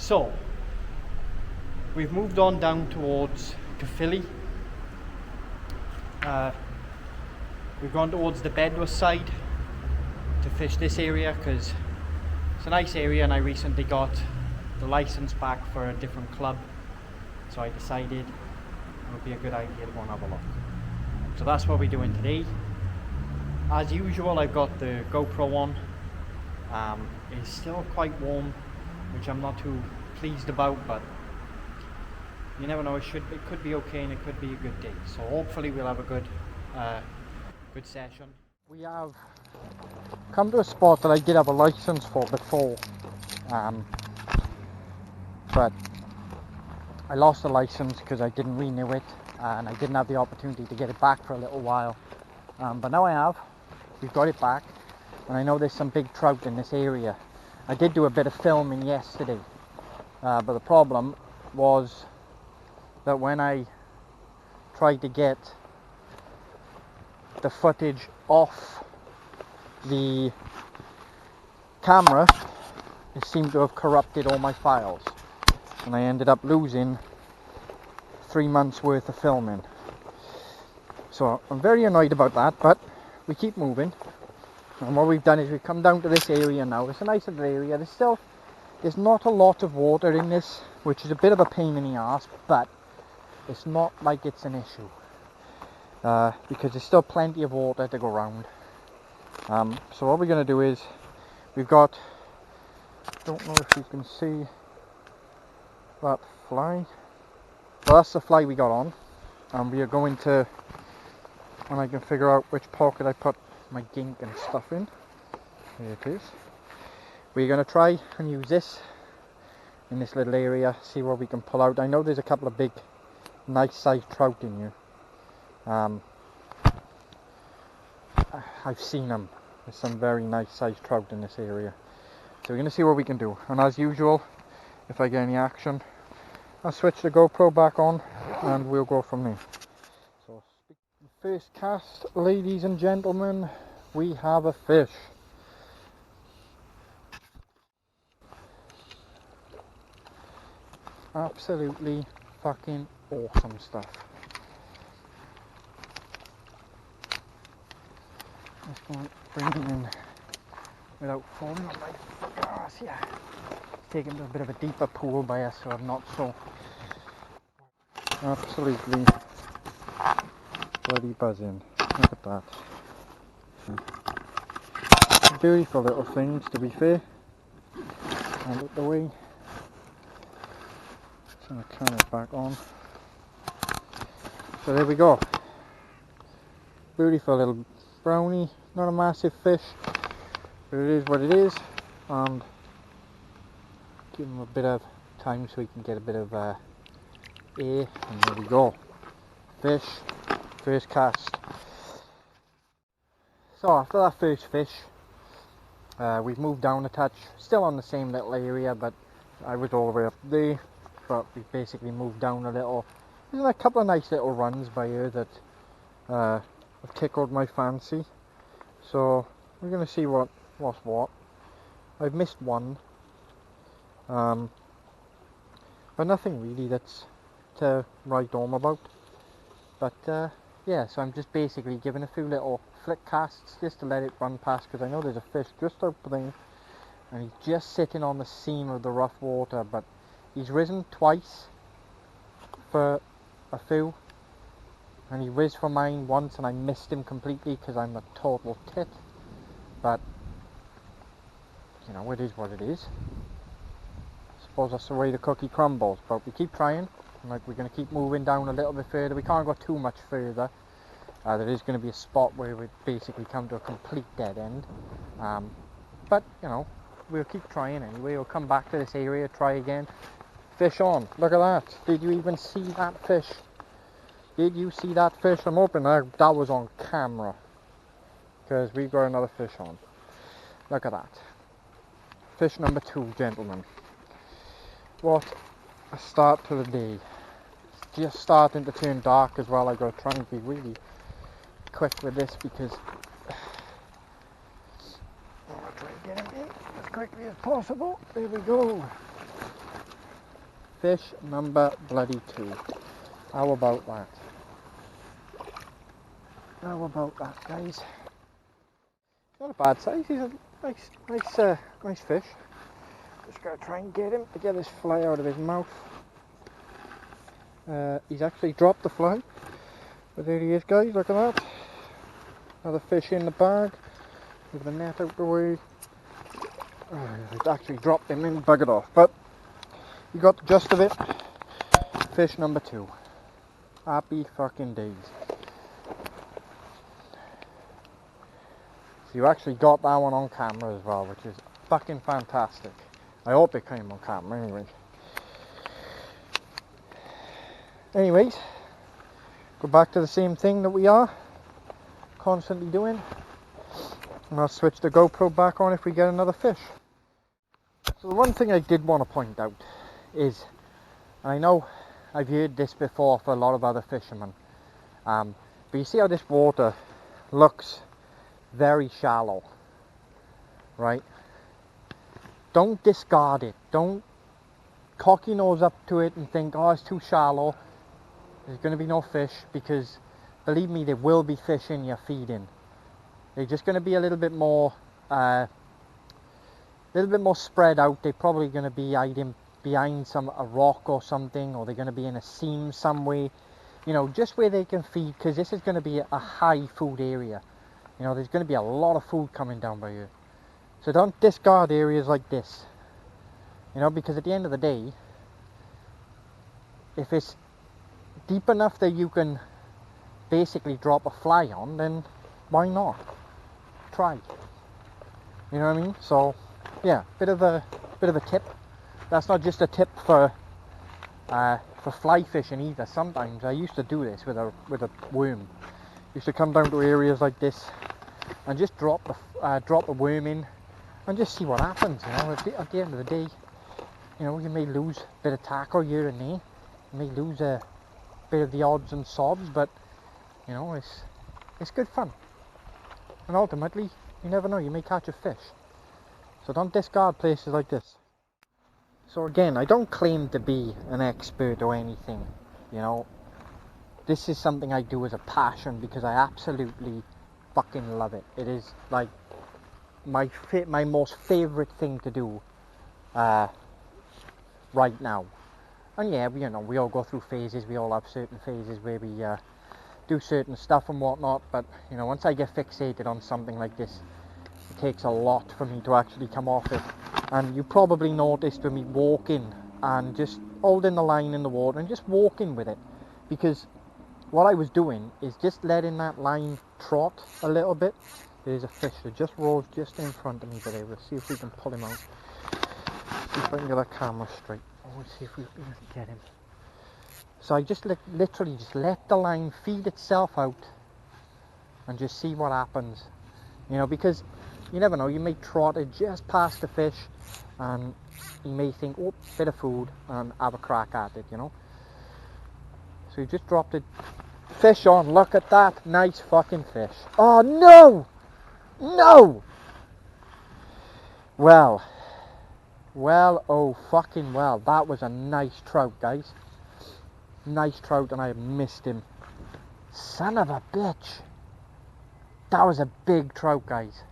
So, we've moved on down towards Caerphilly. We've gone towards the Bedwas side to fish this area because it's a nice area, and I recently got the license back for a different club, so I decided it would be a good idea to go and have a look. So that's what we're doing today. As usual, I've got the GoPro on. It's still quite warm, which I'm not too pleased about, but you never know. It could be okay, and it could be a good day. So hopefully we'll have a good session. We have come to a spot that I did have a license for before, but I lost the license because I didn't renew it, and I didn't have the opportunity to get it back for a little while. But now I have. We've got it back, and I know there's some big trout in this area. I did do a bit of filming yesterday, but the problem was that when I tried to get the footage off the camera, it seemed to have corrupted all my files, and I ended up losing 3 months worth of filming. So I'm very annoyed about that, but we keep moving. And what we've done is we've come down to this area now. It's a nice little area. There's not a lot of water in this, which is a bit of a pain in the arse, but it's not like it's an issue, because there's still plenty of water to go around. So what we're going to do is, we've got, don't know if you can see that fly. Well, that's the fly we got on, and we are going to, when I can figure out which pocket I put my gink and stuff in, there it is. We're going to try and use this in this little area, see what we can pull out. I know there's a couple of big, nice sized trout in here. I've seen them. There's some very nice sized trout in this area. So we're going to see what we can do. And as usual, if I get any action, I'll switch the GoPro back on and we'll go from there. So, first cast, ladies and gentlemen, we have a fish. Absolutely fucking awesome stuff. Just going to bring it in without falling on my ass. Yeah, taking a bit of a deeper pool by us, so I'm not so absolutely bloody buzzing. Look at that. Beautiful little things, to be fair. And look the way. So I'll turn it back on. So there we go. Beautiful little brownie. Not a massive fish, but it is what it is. And give him a bit of time so he can get a bit of air. And there we go. Fish. First cast. So after that first fish, we've moved down a touch. Still on the same little area, but I was all the way up there. But we basically moved down a little. There's a couple of nice little runs by here that have tickled my fancy. So we're going to see what's what. I've missed one, but nothing really that's to write home about. But yeah, so I'm just basically giving a few little flick casts just to let it run past, because I know there's a fish just up there and he's just sitting on the seam of the rough water, but he's risen twice for a few, and he whizzed for mine once and I missed him completely because I'm a total tit. But you know, it is what it is. I suppose that's the way the cookie crumbles, but we keep trying. Like, we're going to keep moving down a little bit further. We can't go too much further. There is going to be a spot where we basically come to a complete dead end, but you know, we'll keep trying anyway. We'll come back to this area, try again. Fish on. Look at that. Did you even see that fish? Did you see that fish? I'm hoping that was on camera, because we've got another fish on. Look at that. Fish number 2, gentlemen. What a start to the day. It's just starting to turn dark as well. I've got to try and be really quick with this, because I'll try and get him in as quickly as possible. There we go. Fish number bloody 2. How about that? How about that, guys? Not a bad size. He's a nice fish. Just gotta try and get him to get this fly out of his mouth. He's actually dropped the fly. But there he is, guys. Look at that. Another fish in the bag. With the net out the way. It actually dropped him and buggered off. But you got the gist of it. Fish number 2. Happy fucking days. So you actually got that one on camera as well, which is fucking fantastic. I hope it came on camera anyway. Anyways, go back to the same thing that we are constantly doing. And I'll switch the GoPro back on if we get another fish. So the one thing I did want to point out is, and I know I've heard this before for a lot of other fishermen, but you see how this water looks very shallow, right? Don't discard it. Don't cock your nose up to it and think, oh, it's too shallow, there's going to be no fish, because believe me, there will be fish in your feeding. They're just going to be a little bit more spread out. They're probably going to be hiding behind a rock or something, or they're going to be in a seam somewhere, you know, just where they can feed, because this is going to be a high food area. You know, there's going to be a lot of food coming down by here. So don't discard areas like this. You know, because at the end of the day, if it's deep enough that you can basically drop a fly on, then why not? Try. You know what I mean? So, yeah, bit of a tip. That's not just a tip for fly fishing either. Sometimes I used to do this with a worm. Used to come down to areas like this and just drop a worm in and just see what happens. You know, at the end of the day, you know, you may lose a bit of tackle here and there. You may lose a bit of the odds and sods, but you know, it's good fun. And ultimately, you never know, you may catch a fish. So don't discard places like this. So again, I don't claim to be an expert or anything, you know. This is something I do as a passion because I absolutely fucking love it. It is like my most favourite thing to do right now. And yeah, you know, we all go through phases. We all have certain phases where we do certain stuff and whatnot. But you know, once I get fixated on something like this, it takes a lot for me to actually come off it. And you probably noticed when me walking and just holding the line in the water and just walking with it, because what I was doing is just letting that line trot a little bit. There's a fish that just rose just in front of me today. We'll see if we can pull him out. See if I can get that camera straight. Let's see if we can get him. So I just literally just let the line feed itself out and just see what happens. You know, because you never know, you may trot it just past the fish and you may think, oh, bit of food, and have a crack at it, you know. So you just dropped it. Fish on, look at that, nice fucking fish. Oh no! No! Well, oh fucking well, that was a nice trout, guys. Nice trout, and I missed him. Son of a bitch. That was a big trout, guys.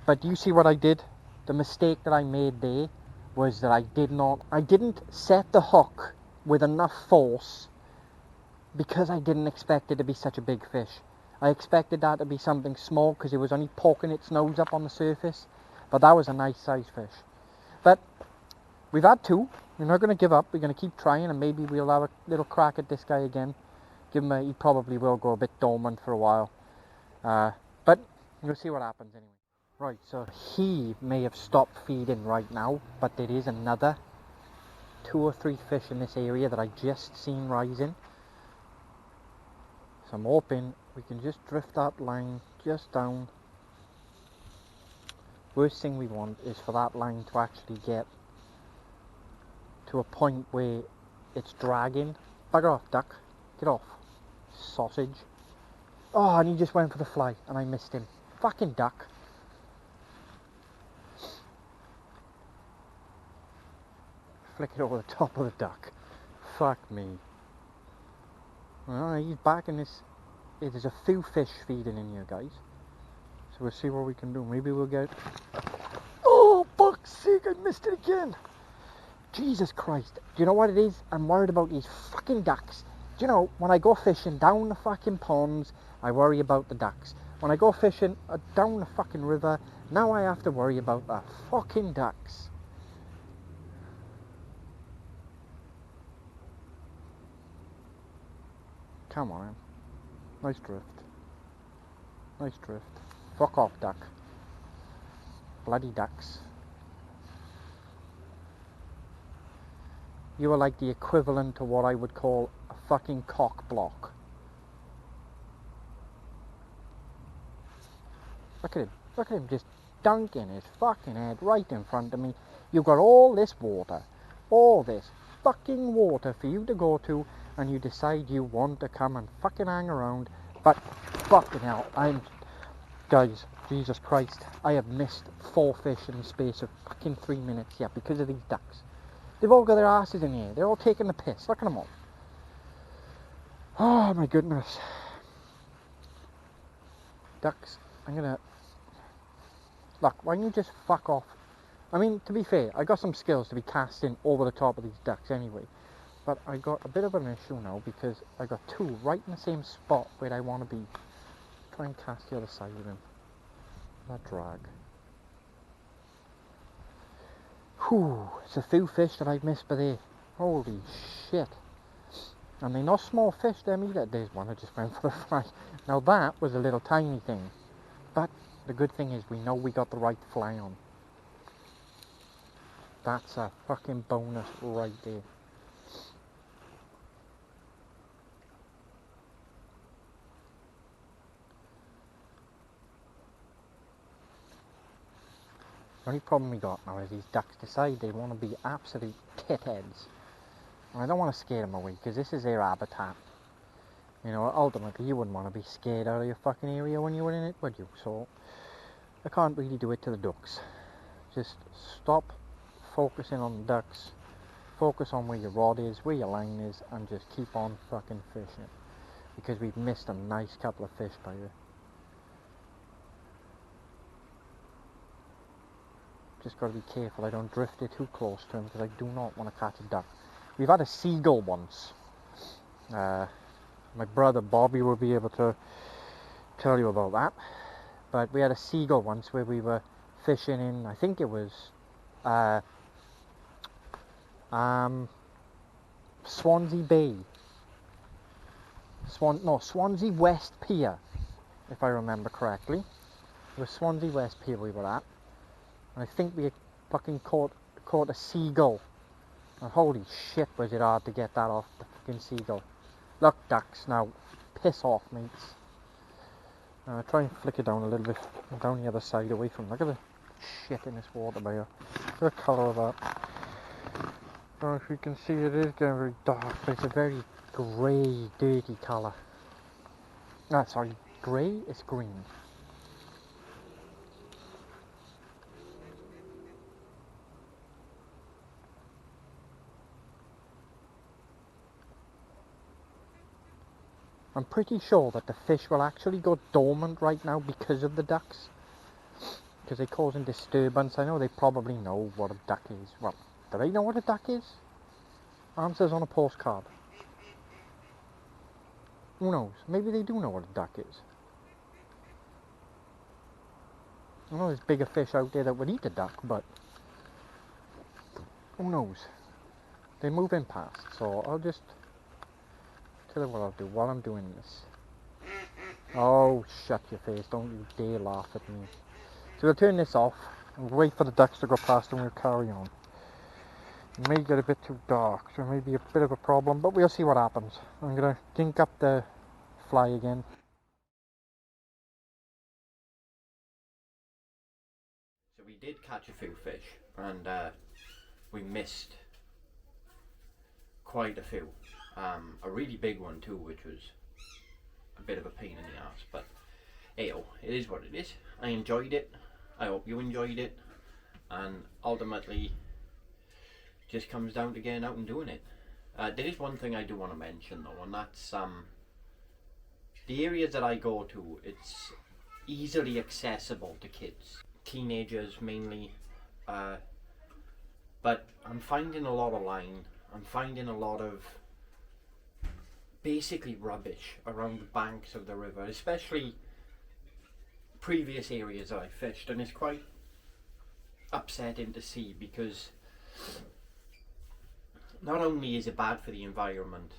But you see what I did? The mistake that I made there was that I didn't set the hook with enough force, because I didn't expect it to be such a big fish. I expected that to be something small because it was only poking its nose up on the surface. But that was a nice sized fish. But we've had 2. We're not going to give up. We're going to keep trying, and maybe we'll have a little crack at this guy again. Give him he probably will go a bit dormant for a while. But we'll see what happens anyway. Right, so he may have stopped feeding right now, but there is another 2 or 3 fish in this area that I just seen rising. So I'm hoping we can just drift that line just down. Worst thing we want is for that line to actually get to a point where it's dragging. Bugger off, duck. Get off. Sausage. Oh, and he just went for the fly and I missed him. Fucking duck. flick it over the top of the duck. Fuck me. Alright, he's back in this. There's a few fish feeding in here, guys. So we'll see what we can do. Maybe we'll get... Oh, fuck's sake, I missed it again. Jesus Christ. Do you know what it is? I'm worried about these fucking ducks. Do you know, when I go fishing down the fucking ponds, I worry about the ducks. When I go fishing down the fucking river, now I have to worry about the fucking ducks. Come on. Nice drift. Nice drift. Fuck off, duck. Bloody ducks. You are like the equivalent to what I would call a fucking cock block. Look at him. Look at him just dunking his fucking head right in front of me. You've got all this water. All this fucking water for you to go to, and you decide you want to come and fucking hang around. But fucking hell, guys, Jesus Christ, I have missed 4 fish in the space of fucking 3 minutes here because of these ducks. They've all got their asses in here. They're all taking the piss. Look at them all. Oh my goodness. Ducks, I'm gonna... Look, why don't you just fuck off? I mean, to be fair, I got some skills to be casting over the top of these ducks anyway. But I got a bit of an issue now because I got 2 right in the same spot where I want to be. Try and cast the other side of him. That drag. Whew, it's a few fish that I've missed by there. Holy shit. And they're not small fish, them either. There's one I just went for the fry. Now that was a little tiny thing. But the good thing is we know we got the right fly on. That's a fucking bonus right there. The only problem we got now is these ducks decide they want to be absolute tit heads. And I don't want to scare them away because this is their habitat. You know, ultimately you wouldn't want to be scared out of your fucking area when you were in it, would you? So I can't really do it to the ducks. Just stop focusing on the ducks. Focus on where your rod is, where your line is, and just keep on fucking fishing. Because we've missed a nice couple of fish by here. Just got to be careful I don't drift it too close to him because I do not want to catch a duck. We've had a seagull once. My brother Bobby will be able to tell you about that. But we had a seagull once where we were fishing in, I think it was Swansea Bay. Swansea West Pier, if I remember correctly. It was Swansea West Pier we were at. And I think we had fucking caught a seagull. And holy shit was it hard to get that off the fucking seagull. Look, ducks, now piss off, mates. Try and flick it down a little bit, down the other side away from, look at the shit in this water by here. Look at the colour of that. I don't know if you can see it is getting very dark, but it's a very grey, dirty colour. Sorry, grey, it's green. I'm pretty sure that the fish will actually go dormant right now because of the ducks. Because they're causing disturbance. I know they probably know what a duck is. Well, do they know what a duck is? Answers on a postcard. Who knows? Maybe they do know what a duck is. I know there's bigger fish out there that would eat a duck, but who knows? They're moving past, so I'll just tell you what I'll do while I'm doing this. Oh, shut your face. Don't you dare laugh at me. So we'll turn this off and wait for the ducks to go past and we'll carry on. It may get a bit too dark, so it may be a bit of a problem, but we'll see what happens. I'm going to dink up the fly again. So we did catch a few fish, and we missed quite a few. A really big one too, which was a bit of a pain in the ass, but hey-oh, it is what it is. I enjoyed it. I hope you enjoyed it, and ultimately just comes down to getting out and doing it. There is one thing I do want to mention though, and that's the areas that I go to, it's easily accessible to kids, teenagers mainly, but I'm finding a lot of line, I'm finding a lot of basically rubbish around the banks of the river, especially previous areas that I fished, and it's quite upsetting to see, because not only is it bad for the environment,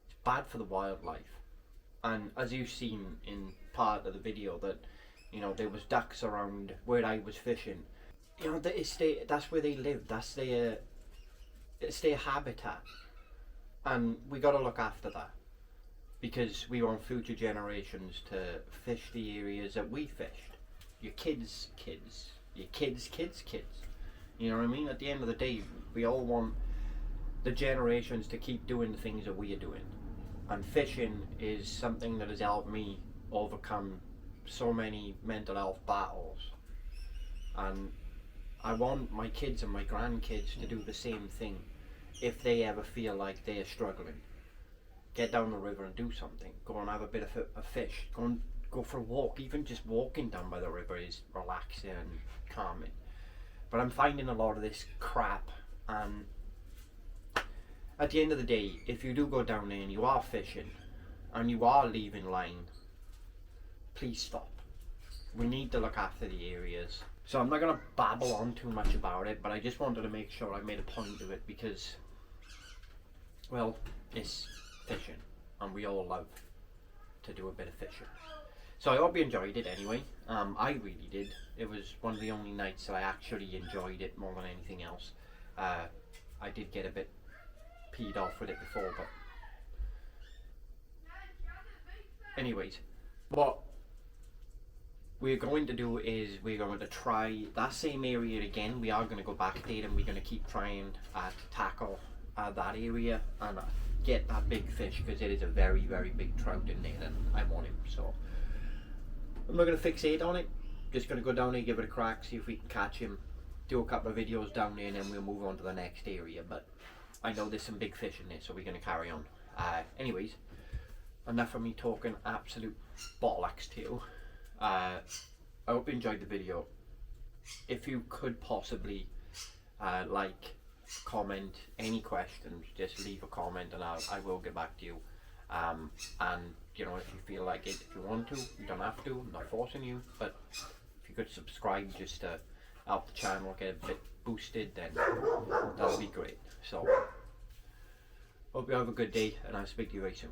it's bad for the wildlife. And as you've seen in part of the video, that there was ducks around where I was fishing. That's where they live, it's their habitat, and we got to look after that, because we want future generations to fish the areas that we fished. Your kids, your kids, you know what I mean? At the end of the day, we all want the generations to keep doing the things that we are doing, and fishing is something that has helped me overcome so many mental health battles, and I want my kids and my grandkids to do the same thing. If they ever feel like they're struggling, get down the river and do something. Go and have a bit of a fish. Go for a walk. Even just walking down by the river is relaxing and calming. But I'm finding a lot of this crap, and at the end of the day, if you do go down there and you are fishing and you are leaving line, please stop. We need to look after the areas. So I'm not going to babble on too much about it, but I just wanted to make sure I made a point of it, because, well, it's fishing and we all love to do a bit of fishing. So I hope you enjoyed it anyway. I really did. It was one of the only nights that I actually enjoyed it more than anything else. I did get a bit peed off with it before, but anyways, what we're going to do is we're going to try that same area again. We are going to go back there, and we're going to keep trying to tackle that area and get that big fish, because it is a very, very big trout in there and I want him. So I'm not going to fixate on it, just going to go down there, give it a crack, see if we can catch him, do a couple of videos down there, and then we'll move on to the next area. But I know there's some big fish in there, so we're going to carry on. Anyways, enough of me talking absolute bollocks to you. I hope you enjoyed the video. If you could possibly like, comment, any questions, just leave a comment and I will get back to you. And if you feel like it, if you want to, you don't have to, I'm not forcing you, but if you could subscribe just to help the channel get a bit boosted, then that would be great. So hope you have a good day, and I'll speak to you very soon.